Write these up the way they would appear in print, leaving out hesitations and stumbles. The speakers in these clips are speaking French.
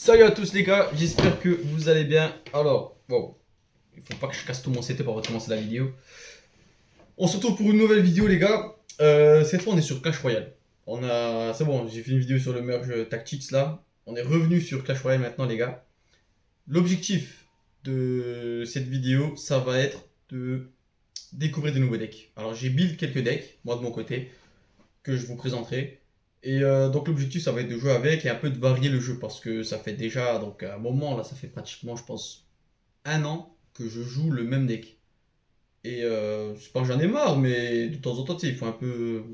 Salut à tous les gars, j'espère que vous allez bien. Alors, bon, il faut pas que je casse tout mon setup avant de commencer la vidéo. On se retrouve pour une nouvelle vidéo les gars. Cette fois on est sur Clash Royale. C'est bon, j'ai fait une vidéo sur le merge Tactics là. On est revenu sur Clash Royale maintenant les gars. L'objectif de cette vidéo, ça va être de découvrir de nouveaux decks. Alors j'ai build quelques decks, moi de mon côté, que je vous présenterai. Et donc l'objectif ça va être de jouer avec et un peu de varier le jeu parce que ça fait déjà donc un moment là, ça fait pratiquement je pense un an que je joue le même deck. Et c'est pas que j'en ai marre, mais de temps en temps tu sais, il faut un peu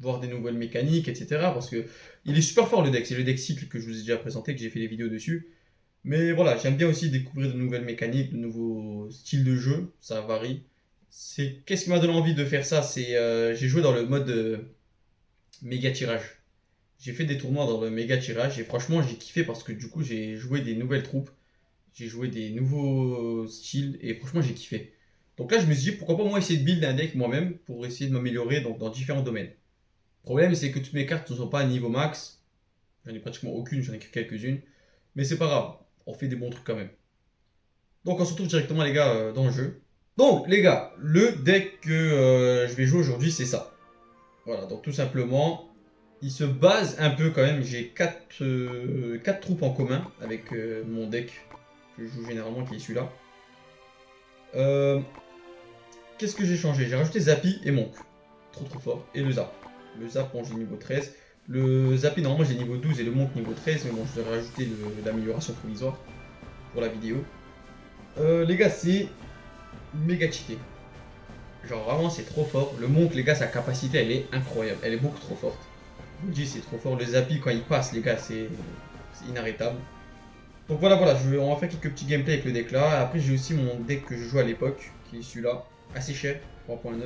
voir des nouvelles mécaniques, etc. Parce que il est super fort le deck, c'est le deck cycle que je vous ai déjà présenté, que j'ai fait des vidéos dessus. Mais voilà, j'aime bien aussi découvrir de nouvelles mécaniques, de nouveaux styles de jeu, ça varie. C'est qu'est-ce qui m'a donné envie de faire ça, c'est j'ai joué dans le mode méga tirage. J'ai fait des tournois dans le méga tirage et franchement j'ai kiffé parce que du coup j'ai joué des nouvelles troupes, j'ai joué des nouveaux styles et franchement j'ai kiffé. Donc là je me suis dit pourquoi pas moi essayer de build un deck moi-même pour essayer de m'améliorer donc, dans différents domaines. Le problème c'est que toutes mes cartes ne sont pas à niveau max, j'en ai pratiquement aucune, j'en ai que quelques-unes, mais c'est pas grave, on fait des bons trucs quand même. Donc on se retrouve directement les gars dans le jeu. Donc les gars, le deck que je vais jouer aujourd'hui c'est ça. Voilà, donc tout simplement, il se base un peu quand même. J'ai 4 troupes en commun avec mon deck que je joue généralement, qui est celui-là. Euh, Qu'est-ce que j'ai changé? J'ai rajouté Zappy et Monk. Trop trop fort. Et le Zap. Le Zap, bon, j'ai niveau 13. Le Zappy, normalement, j'ai niveau 12 et le Monk niveau 13. Mais bon, je vais rajouter l'amélioration provisoire pour la vidéo. Les gars, c'est méga cheaté. Genre, vraiment, c'est trop fort. Le Monk, les gars, sa capacité, elle est incroyable. Elle est beaucoup trop forte. Je vous dis, c'est trop fort. Le Zappy, quand il passe, les gars, c'est inarrêtable. Donc voilà, on va faire quelques petits gameplays avec le deck là. Après, j'ai aussi mon deck que je joue à l'époque, qui est celui-là. Assez cher, 3.9.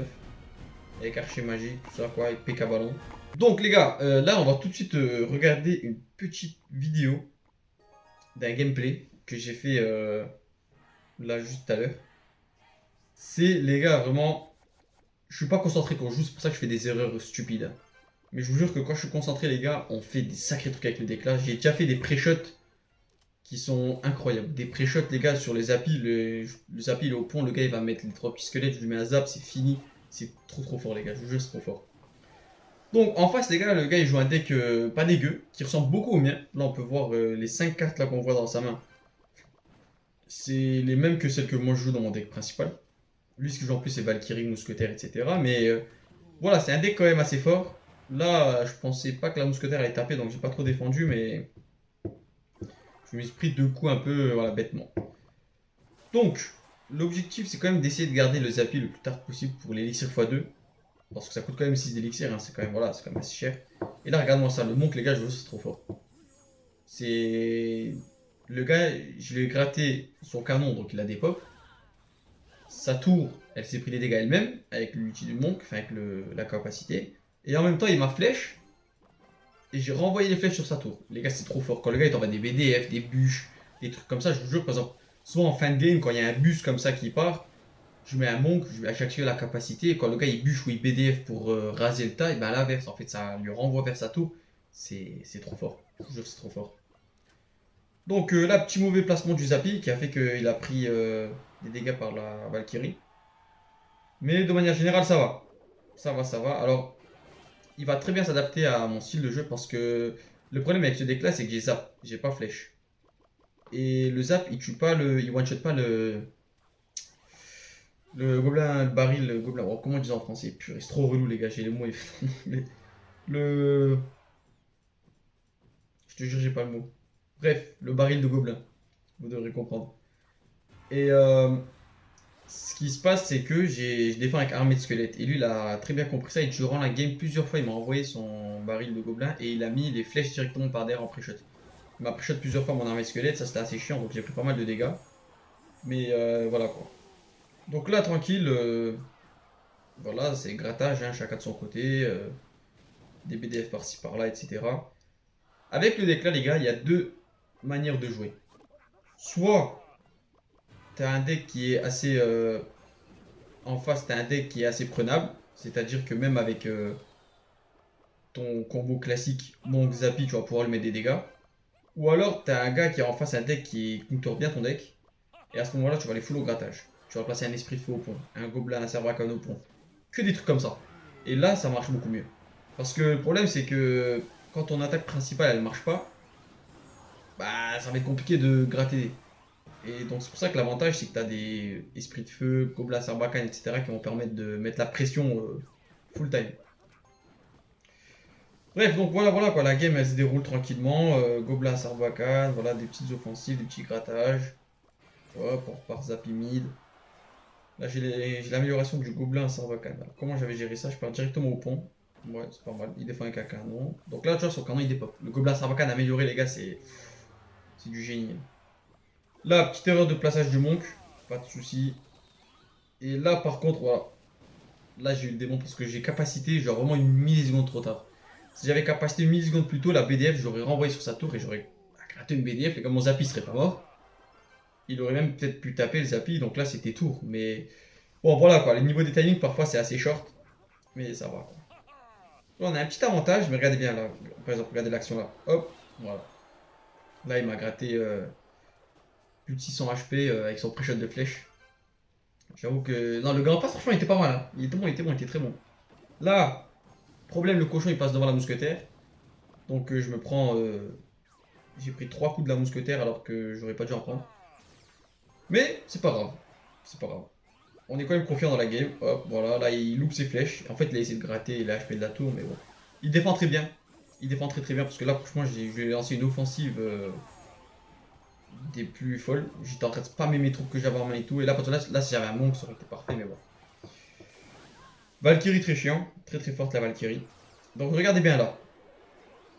Avec Archer Magique, tout ça, quoi, avec PK Ballon. Donc les gars, là, on va tout de suite regarder une petite vidéo d'un gameplay que j'ai fait là juste tout à l'heure. C'est, les gars, vraiment, je suis pas concentré quand je joue, c'est pour ça que je fais des erreurs stupides. Mais je vous jure que quand je suis concentré, les gars, on fait des sacrés trucs avec le deck là. J'ai déjà fait des pré-shots qui sont incroyables. Des pré-shots, les gars, sur les Zappy. Le Zappy, il est au pont, le gars, il va mettre les 3 petits squelettes, je lui mets un zap, c'est fini. C'est trop trop fort, les gars, je vous jure, c'est trop fort. Donc, en face, les gars, le gars, il joue un deck pas dégueu, qui ressemble beaucoup au mien. Là, on peut voir les 5 cartes là qu'on voit dans sa main. C'est les mêmes que celles que moi je joue dans mon deck principal. Lui, ce que joue en plus, c'est Valkyrie, Mousquetaire, etc. Mais voilà, c'est un deck quand même assez fort. Là, je pensais pas que la Mousquetaire allait taper, donc j'ai pas trop défendu, mais je me suis pris 2 coups un peu voilà, bêtement. Donc, l'objectif, c'est quand même d'essayer de garder le Zappy le plus tard possible pour l'élixir x2. Parce que ça coûte quand même 6 d'élixirs, hein, c'est quand même, voilà, c'est quand même assez cher. Et là, regarde-moi ça, le monk, les gars, je vois, c'est trop fort. C'est. Le gars, je lui ai gratté son canon, donc il a des pop. Sa tour, elle s'est pris des dégâts elle-même, avec l'outil du monk, enfin avec la capacité. Et en même temps, il m'a flèche, et j'ai renvoyé les flèches sur sa tour. Les gars, c'est trop fort. Quand le gars, il t'envoie des BDF, des bûches, des trucs comme ça, je vous jure, par exemple, souvent en fin de game, quand il y a un bus comme ça qui part, je mets un monk, je vais activer la capacité, et quand le gars il bûche ou il BDF pour raser le tas, et ben à l'inverse, en fait, ça lui renvoie vers sa tour. C'est trop fort. Je vous jure, c'est trop fort. Donc là, petit mauvais placement du Zappy qui a fait qu'il a pris des dégâts par la Valkyrie. Mais de manière générale, ça va. Ça va, ça va. Alors, il va très bien s'adapter à mon style de jeu parce que le problème avec ce deck là, c'est que j'ai zap, j'ai pas flèche. Et le zap, il tue pas il one shot pas le gobelin, le baril, le gobelin. Oh, comment on dit en français? Purée, c'est trop relou les gars, j'ai les mots. Le, je te jure, j'ai pas le mot. Bref, le baril de gobelin. Vous devrez comprendre. Et ce qui se passe, c'est que je défends avec armée de squelettes. Et lui, il a très bien compris ça. Et durant la game, plusieurs fois, il m'a envoyé son baril de gobelin et il a mis les flèches directement par derrière en pré-shot. Il m'a pré-shot plusieurs fois mon armée de squelettes. Ça, c'était assez chiant. Donc, j'ai pris pas mal de dégâts. Mais voilà quoi. Donc là, tranquille. Voilà, c'est grattage, hein, chacun de son côté. Des BDF par-ci par-là, etc. Avec le deck là, les gars, il y a 2 manières de jouer. Soit t'as un deck qui est assez en face, t'as un deck qui est assez prenable. C'est-à-dire que même avec ton combo classique Monk Zappy, tu vas pouvoir lui mettre des dégâts. Ou alors t'as un gars qui a en face un deck qui contourne bien ton deck. Et à ce moment-là, tu vas aller full au grattage. Tu vas placer un esprit de feu au pont, un gobelin, un Sarbacane au pont. Que des trucs comme ça. Et là, ça marche beaucoup mieux. Parce que le problème, c'est que quand ton attaque principale, elle marche pas, bah ça va être compliqué de gratter. Et donc c'est pour ça que l'avantage, c'est que tu as des esprits de feu, gobelins, Sarbacane, etc. qui vont permettre de mettre la pression full time. Bref, donc voilà quoi, la game elle se déroule tranquillement. Gobelin, Sarbacane, voilà, des petites offensives, des petits grattages. Hop, on repart zappy mid. Là, j'ai l'amélioration du gobelin Sarbacane. Alors, comment j'avais géré ça? Je pars directement au pont. Ouais, c'est pas mal. Il défend avec un canon. Donc là, tu vois, son canon il dépop. Le gobelin Sarbacane amélioré, les gars, c'est du génie. Là, petite erreur de plaçage du monk. Pas de souci. Et là, par contre, voilà. Là, j'ai eu le démon parce que j'ai capacité, genre vraiment une milliseconde trop tard. Si j'avais capacité une milliseconde plus tôt, la BDF, j'aurais renvoyé sur sa tour et j'aurais gratté une BDF. Et comme mon Zappy serait pas mort, il aurait même peut-être pu taper le Zappy. Donc là, c'était tour. Mais bon, voilà quoi. Les niveaux des timings, parfois, c'est assez short. Mais ça va quoi. Là, on a un petit avantage, mais regardez bien là. Par exemple, regardez l'action là. Hop, voilà. Là, il m'a gratté plus de 600 HP avec son pré-shot de flèche. J'avoue que. Non, le grand pass, franchement, il était pas mal. Hein. Il était bon, il était bon, il était très bon. Là, problème, le cochon, il passe devant la mousquetaire. Donc, je me prends. J'ai pris 3 coups de la mousquetaire alors que j'aurais pas dû en prendre. Mais, c'est pas grave. C'est pas grave. On est quand même confiant dans la game. Hop, voilà. Là, il loupe ses flèches. En fait, il a essayé de gratter les HP de la tour, mais bon. Il défend très bien. Il défend très très bien parce que là, franchement, je vais lancer une offensive des plus folles. J'étais en train de spammer mes troupes que j'avais en main et tout. Et là, là si j'avais un monk, ça aurait été parfait, mais bon. Valkyrie très chiant. Très très forte la Valkyrie. Donc, regardez bien là.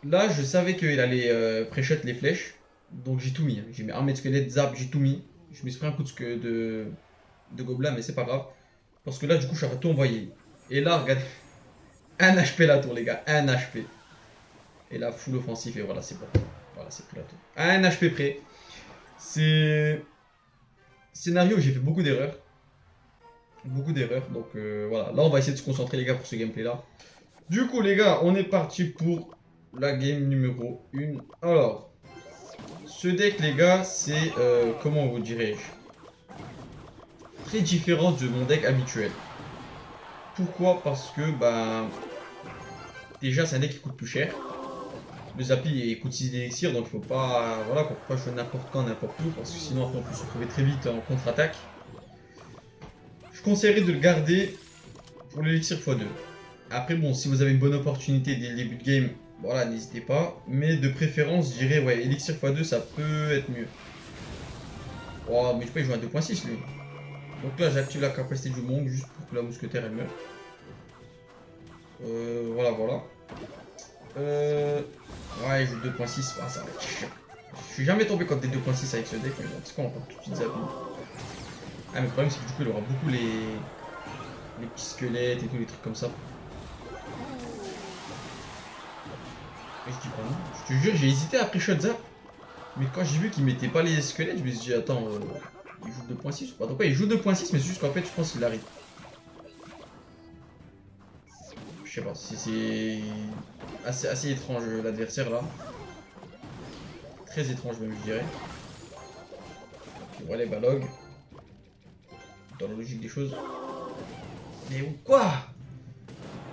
Là, je savais qu'il allait pré-shot les flèches. Donc, j'ai tout mis. Hein. J'ai mis armée de squelette, zap, j'ai tout mis. Je me suis pris un coup de gobelin, mais c'est pas grave. Parce que là, du coup, je suis tout envoyé. Et là, regardez. 1 HP la tour, les gars. 1 HP. Et là, full offensif, et voilà, c'est bon. Voilà, c'est pris la tour. 1 HP près. C'est. Scénario où j'ai fait beaucoup d'erreurs. Beaucoup d'erreurs. Donc voilà. Là, on va essayer de se concentrer, les gars, pour ce gameplay là. Du coup, les gars, on est parti pour la game numéro 1. Alors, ce deck, les gars, c'est. Comment vous dirais-je? Très différent de mon deck habituel. Pourquoi? Parce que, bah. Déjà, c'est un deck qui coûte plus cher. Le Zappy il coûte 6 d'élixirs, donc il faut pas. Voilà, faut pas jouer n'importe quand, n'importe où, parce que sinon après on peut se retrouver très vite en contre-attaque. Je conseillerais de le garder pour l'élixir x2. Après, bon, si vous avez une bonne opportunité dès le début de game, voilà, n'hésitez pas. Mais de préférence, je dirais, ouais, élixir x2, ça peut être mieux. Oh, mais je sais pas, il joue à 2.6 lui. Donc là, j'active la capacité du monk juste pour que la mousquetaire elle meure. Voilà, voilà. Ouais, il joue 2.6, ah, ça va être chiant. Je suis jamais tombé contre des 2.6 avec ce deck, mais bon, c'est quoi, on va tout de suite zapper. Ah, mais le problème, c'est que du coup, il aura beaucoup les petits squelettes et tous les trucs comme ça. Et je dis pas non. Je te jure, j'ai hésité après shot zap. Mais quand j'ai vu qu'il mettait pas les squelettes, je me suis dit, attends, il joue 2.6 ou pas? Donc, ouais, il joue 2.6, mais c'est juste qu'en fait, je pense qu'il arrive. Je sais pas, c'est assez étrange l'adversaire là. Très étrange même, je dirais. Voilà les balogs. Dans la logique des choses. Mais quoi?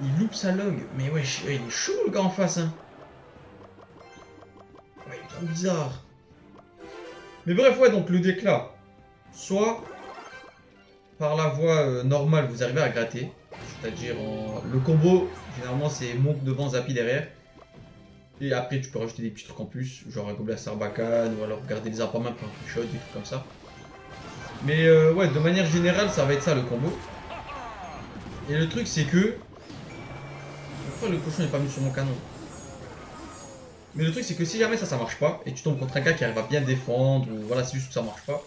Il loupe sa log. Mais wesh, il est chaud le gars en face. Hein. Ouais, il est trop bizarre. Mais bref, ouais, donc le deck là. Soit par la voie normale, vous arrivez à gratter. C'est-à-dire le combo, généralement c'est Monk devant, Zappy derrière. Et après, tu peux rajouter des petits trucs en plus, genre un Gobelin Sarbacane, ou alors garder les armes en main pour un quick shot, des trucs comme ça. Mais ouais, de manière générale, ça va être ça le combo. Et le truc, c'est que. Pourquoi le cochon n'est pas mis sur mon canon? Mais le truc, c'est que si jamais ça marche pas, et tu tombes contre un gars qui arrive à bien défendre, ou voilà, c'est juste que ça marche pas,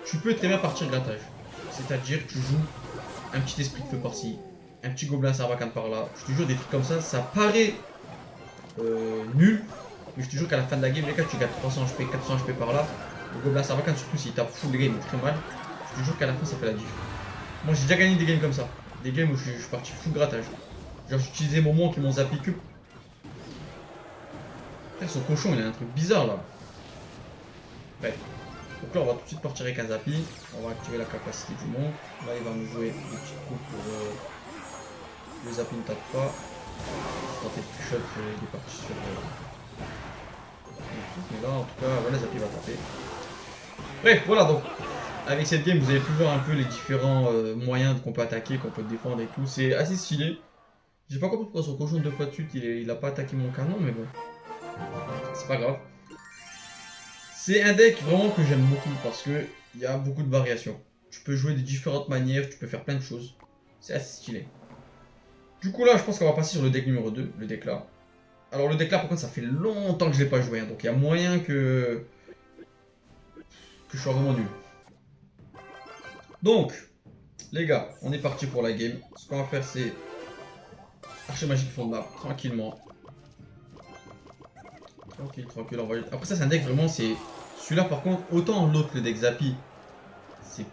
tu peux très bien partir grattage. C'est-à-dire que tu joues un petit esprit de feu par-ci, un petit Gobelin Sarbacane par-là. Je te jure, des trucs comme ça paraît nul, mais je te jure qu'à la fin de la game, les gars, tu gagnes 300 HP, 400 HP par-là. Le Gobelin Sarbacane, surtout s'il tape full game très mal, je te jure qu'à la fin, ça fait la diff. Moi, j'ai déjà gagné des games comme ça. Des games où je suis parti full grattage. Genre, j'utilisais mon monk qui m'ont zappé que. Frère, son cochon, il a un truc bizarre là. Bref. Donc là, on va tout de suite partir avec un Zappy. On va activer la capacité du monde. Là, il va nous jouer des petits coups pour le Zappy ne tape pas. Tenter de push-up, il est parti sur. Mais là, en tout cas, voilà, Zappy va taper. Bref, voilà donc. Avec cette game, vous avez pu voir un peu les différents moyens qu'on peut attaquer, qu'on peut défendre et tout. C'est assez stylé. J'ai pas compris pourquoi son cochon 2 fois de suite, il a pas attaqué mon canon, mais bon. C'est pas grave. C'est un deck vraiment que j'aime beaucoup parce que il y a beaucoup de variations. Tu peux jouer de différentes manières, tu peux faire plein de choses. C'est assez stylé. Du coup là, je pense qu'on va passer sur le deck numéro 2, le deck là. Alors le deck là, par contre, ça fait longtemps que je l'ai pas joué, hein, donc il y a moyen que je sois vraiment nul. Donc, les gars, on est parti pour la game. Ce qu'on va faire, c'est Archer Magique fond de map, tranquillement. Tranquille, on va... Après ça, c'est un deck vraiment, c'est... Celui-là, par contre, autant l'autre, le deck Zappy, c'est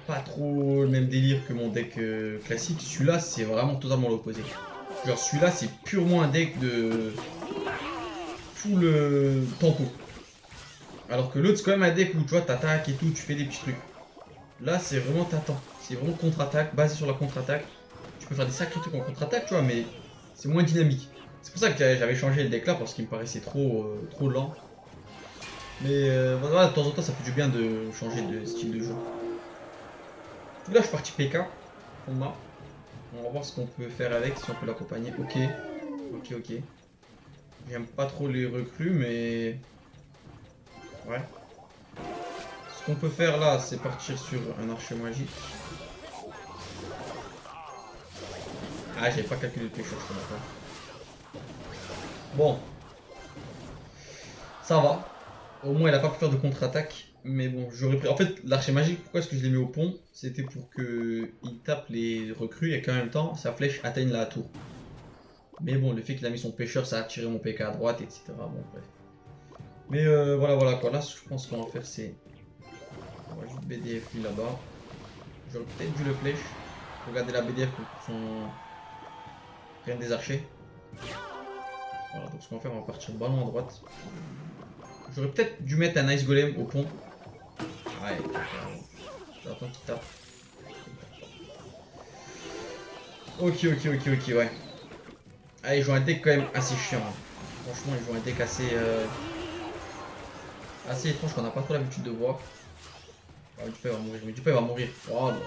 pas trop le même délire que mon deck classique. Celui-là, c'est vraiment totalement l'opposé. Genre, celui-là, c'est purement un deck de... full tempo. Alors que l'autre, c'est quand même un deck où, tu vois, t'attaques et tout, tu fais des petits trucs. Là, c'est vraiment t'attends. C'est vraiment contre-attaque, basé sur la contre-attaque. Tu peux faire des sacrés trucs en contre-attaque, tu vois, mais c'est moins dynamique. C'est pour ça que j'avais changé le deck là, parce qu'il me paraissait trop lent. Mais voilà, de temps en temps, ça fait du bien de changer de style de jeu. Là, je suis parti PK. On va voir ce qu'on peut faire avec, si on peut l'accompagner. Ok. J'aime pas trop les recrues, mais... Ouais. Ce qu'on peut faire là, c'est partir sur un archer magique. Ah, j'avais pas calculé le pêcheur, je comprends pas. Bon. Ça va. Au moins, il a pas pu faire de contre-attaque. Mais bon, j'aurais pris. En fait, l'archer magique, pourquoi est-ce que je l'ai mis au pont? C'était pour que il tape les recrues et qu'en même temps, sa flèche atteigne la tour. Mais bon, le fait qu'il a mis son pêcheur, ça a attiré mon PK à droite, etc. Bon, bref. Mais voilà quoi. Là, je pense qu'on va faire, c'est. On va juste BDF lui là-bas. J'aurais peut-être dû le flèche. Regardez la BDF pour son. Reine des archers. Voilà, donc ce qu'on va faire, on va partir ballon à droite. J'aurais peut-être dû mettre un Ice Golem au pont. Ouais, j'attends qu'il tape. Ok, ouais. Ah, il joue un deck quand même assez chiant. Franchement, il joue un deck assez étrange qu'on n'a pas trop l'habitude de voir. Ah, du coup, il va mourir. Mais du coup, il va mourir. Oh, non.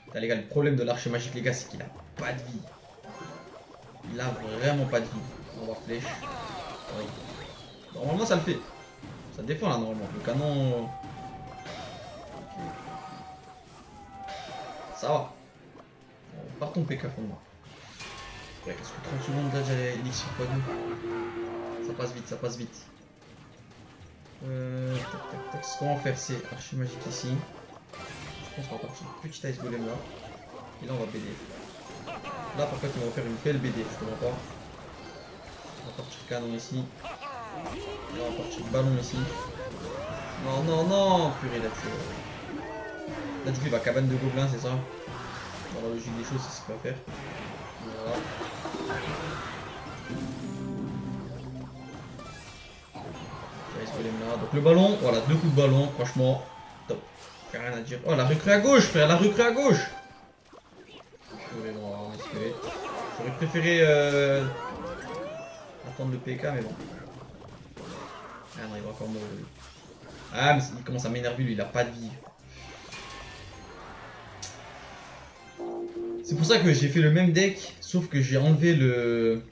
Putain, les gars, le problème de l'archer magique, les gars, c'est qu'il a pas de vie. Il a vraiment pas de vie. On va flèche. Oui. Normalement, ça le fait. Ça défend là, normalement. Le canon. Okay. Ça va. Partons PK fond de moi. Ouais, qu'est-ce que 30 secondes là, j'ai l'élixir x2. Ça passe vite, ça passe vite. Tac. Ce qu'on va faire, c'est archer magique ici. Je pense qu'on va partir petit ice golem là. Et là, on va BDF. Là, par contre, ils vont faire une belle BDF, je comprends pas. On va partir canon ici. Là, on va partir ballon ici. Non, purée, là, là, du coup, il va cabane de gobelins, c'est ça? Dans la logique des choses, c'est ce qu'il va faire. Voilà. Là. Donc le ballon, voilà, 2 coups de ballon, franchement, top. Rien à dire. Oh, la recrue à gauche, frère, la recrue à gauche. J'aurais préféré attendre le PK, mais bon. Ah non, il va encore mourir. Ah, mais il commence à m'énerver, lui, il a pas de vie. C'est pour ça que j'ai fait le même deck, sauf que j'ai enlevé le...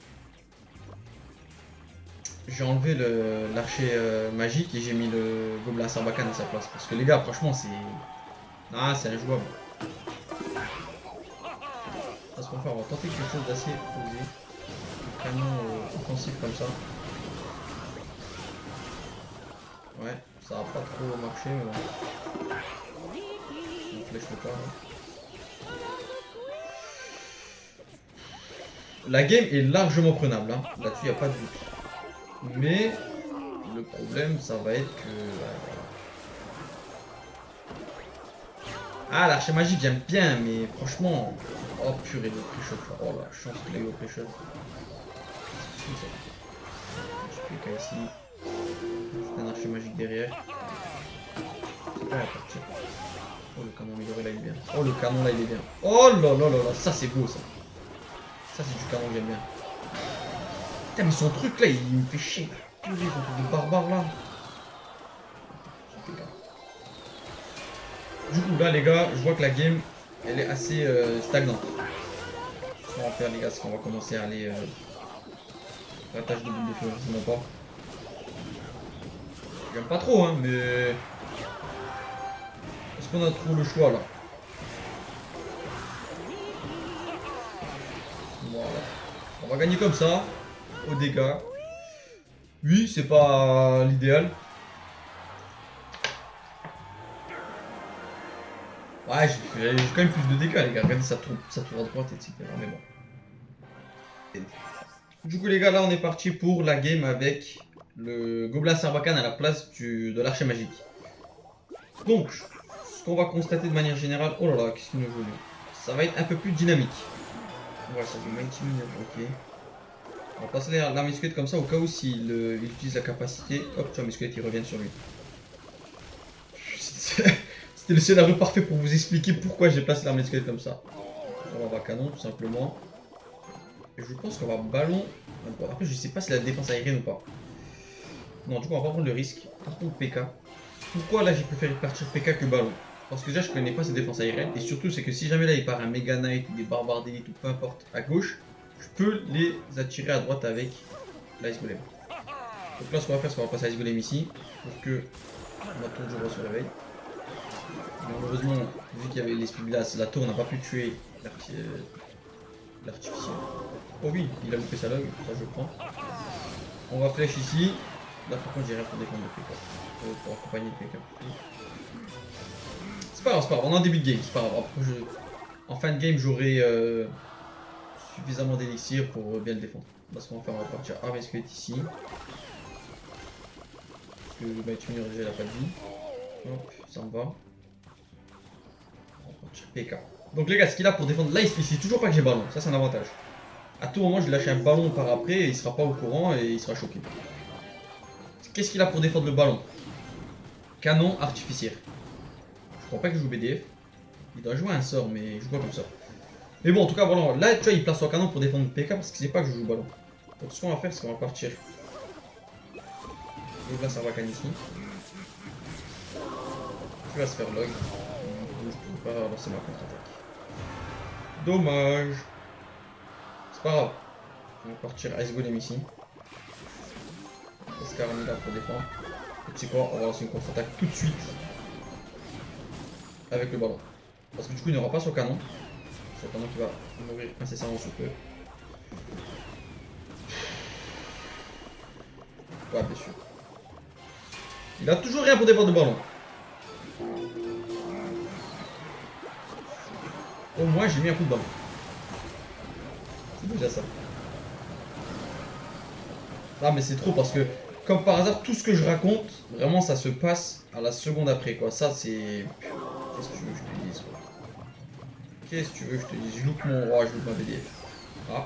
l'archer magique et j'ai mis le gobelin sarbacane à sa place. Parce que les gars, franchement, c'est... Ah, c'est injouable. À ce qu'on fait, on va tenter quelque chose d'assez posé. Un canon offensif comme ça. Ouais, ça va pas trop marché, mais bon. On flèche le pas. Hein. La game est largement prenable, hein. Là-dessus, il n'y a pas de doute. Mais le problème, ça va être que... Ah, l'archer magique, j'aime bien, mais franchement... Oh purée, le pré-shot. Oh la chance qu'il a eu au pré-shot. C'est fou ça. Je PK ici. l'archer magique derrière. Ouais, partir. Oh, le canon amélioré là il est bien. Oh, le canon là il est bien. Oh là là là là, ça c'est beau ça. Ça c'est du canon que j'aime bien. Putain, mais son truc là il me fait chier. Purée, son truc de barbare là. Du coup là les gars, je vois que la game elle est assez stagnante. Ce qu'on va faire les gars, c'est qu'on va commencer à aller la tâche de boule de feu, je pas. J'aime pas trop hein, mais est-ce qu'on a trop le choix là? Voilà. On va gagner comme ça, au dégâts. Oui, c'est pas l'idéal. Ouais, j'ai quand même plus de dégâts les gars. Regardez, ça tourne à droite, etc. Mais bon. Du coup les gars, là on est parti pour la game avec le Gobelin Sarbacane à la place de l'archer magique. Donc, ce qu'on va constater de manière générale... Oh là là, qu'est-ce qu'il nous joue lui? Ça va être un peu plus dynamique. Ouais, ça fait Mighty Miner, ok. On va passer l'arme squelette comme ça au cas où s'il utilise la capacité. Hop, tu vois, mes squelettes ils reviennent sur lui. C'était le scénario parfait pour vous expliquer pourquoi j'ai placé l'arme squelette comme ça. On va canon tout simplement. Et je pense qu'on va ballon. Après, je sais pas si la défense aérienne ou pas. Non, du coup, on va pas prendre le risque. Par contre, PK. Pourquoi là j'ai préféré partir PK que ballon? Parce que déjà, je connais pas ses défenses aériennes. Et surtout, c'est que si jamais là il part un Mega Knight ou des barbares d'élite ou peu importe à gauche, je peux les attirer à droite avec l'Ice Golem. Donc là, ce qu'on va faire, c'est qu'on va passer Ice Golem ici. Pour que ma tour du roi se réveille. Malheureusement, vu qu'il y avait l'esprit de glace, la tour n'a pas pu tuer l'artificiel. Oh oui, il a loupé sa log, ça je prends. On va flèche ici. Là par contre j'irai pour défendre le PK. Pour accompagner le PK. C'est pas grave, on est en début de game, c'est pas grave. Après, en fin de game j'aurai suffisamment d'élixir pour bien le défendre. Là ce qu'on va faire, on va partir Harvest Squelette ici. Parce que le Mighty Miner déjà il a pas de vie. Hop, ça me va. On va partir PK. Donc les gars, ce qu'il a pour défendre, là il sait toujours pas que j'ai ballon, ça c'est un avantage. A tout moment je vais lâcher un ballon par après et il sera pas au courant et il sera choqué. Qu'est-ce qu'il a pour défendre le ballon? Canon artificiel. Je crois pas qu'il joue BDF. Il doit jouer un sort, mais il joue pas comme ça. Mais bon, en tout cas, voilà. Là, tu vois, il place son canon pour défendre le PK parce qu'il sait pas que je joue ballon. Donc, ce qu'on va faire, c'est qu'on va partir. Donc là, ça va ici. Tu vas se faire log. Je peux pas lancer ma contre-attaque. Dommage. C'est pas grave. On va partir Ice Golem ici. Escarmi là pour défendre. Et tu sais quoi, on va lancer une contre-attaque tout de suite. Avec le ballon. Parce que du coup, il n'aura pas son canon. Son canon qui va mourir incessamment sous peu. Ouais, bien sûr. Il a toujours rien pour défendre le ballon. Au moins, j'ai mis un coup de ballon. C'est déjà ça. Ah, mais c'est trop parce que, comme par hasard, tout ce que je raconte, vraiment, ça se passe à la seconde après, quoi. Ça, c'est... Qu'est-ce que tu veux que je te dise, quoi? Qu'est-ce que tu veux que je te dise? Je loupe mon roi, je loupe ma BDF. Ah.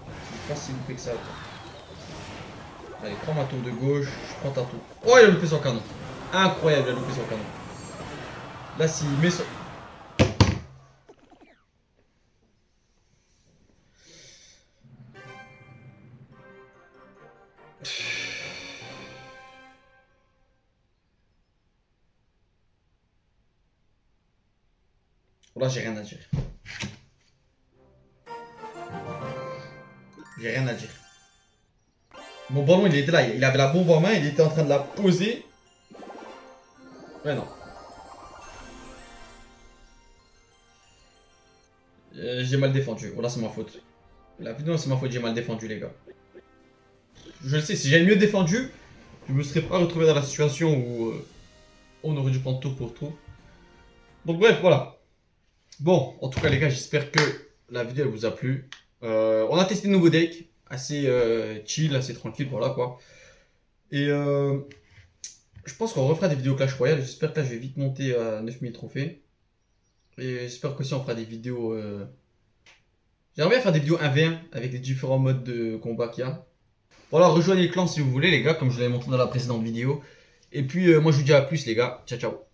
Je pas si loupé que ça, quoi. Allez, prends ma tour de gauche, je prends ta tour. Oh, il a loupé son canon. Incroyable, il a loupé son canon. Là, s'il met son... Là, j'ai rien à dire. J'ai rien à dire. Mon ballon, il était là. Il avait la bombe en main, il était en train de la poser. Ouais, non. J'ai mal défendu. Voilà, c'est ma faute. La vidéo, c'est ma faute, j'ai mal défendu, les gars. Je le sais, si j'avais mieux défendu, je me serais pas retrouvé dans la situation où on aurait dû prendre tour pour tour. Donc, bref, voilà. Bon, en tout cas, les gars, j'espère que la vidéo elle vous a plu. On a testé de nouveaux decks. Assez chill, assez tranquille, voilà quoi. Et je pense qu'on refera des vidéos Clash Royale. J'espère que là, je vais vite monter à 9000 trophées. Et j'espère qu'aussi on fera des vidéos. J'aimerais bien faire des vidéos 1v1 avec les différents modes de combat qu'il y a. Voilà, rejoignez le clan si vous voulez les gars, comme je l'avais montré dans la précédente vidéo. Et puis moi je vous dis à plus les gars, ciao ciao.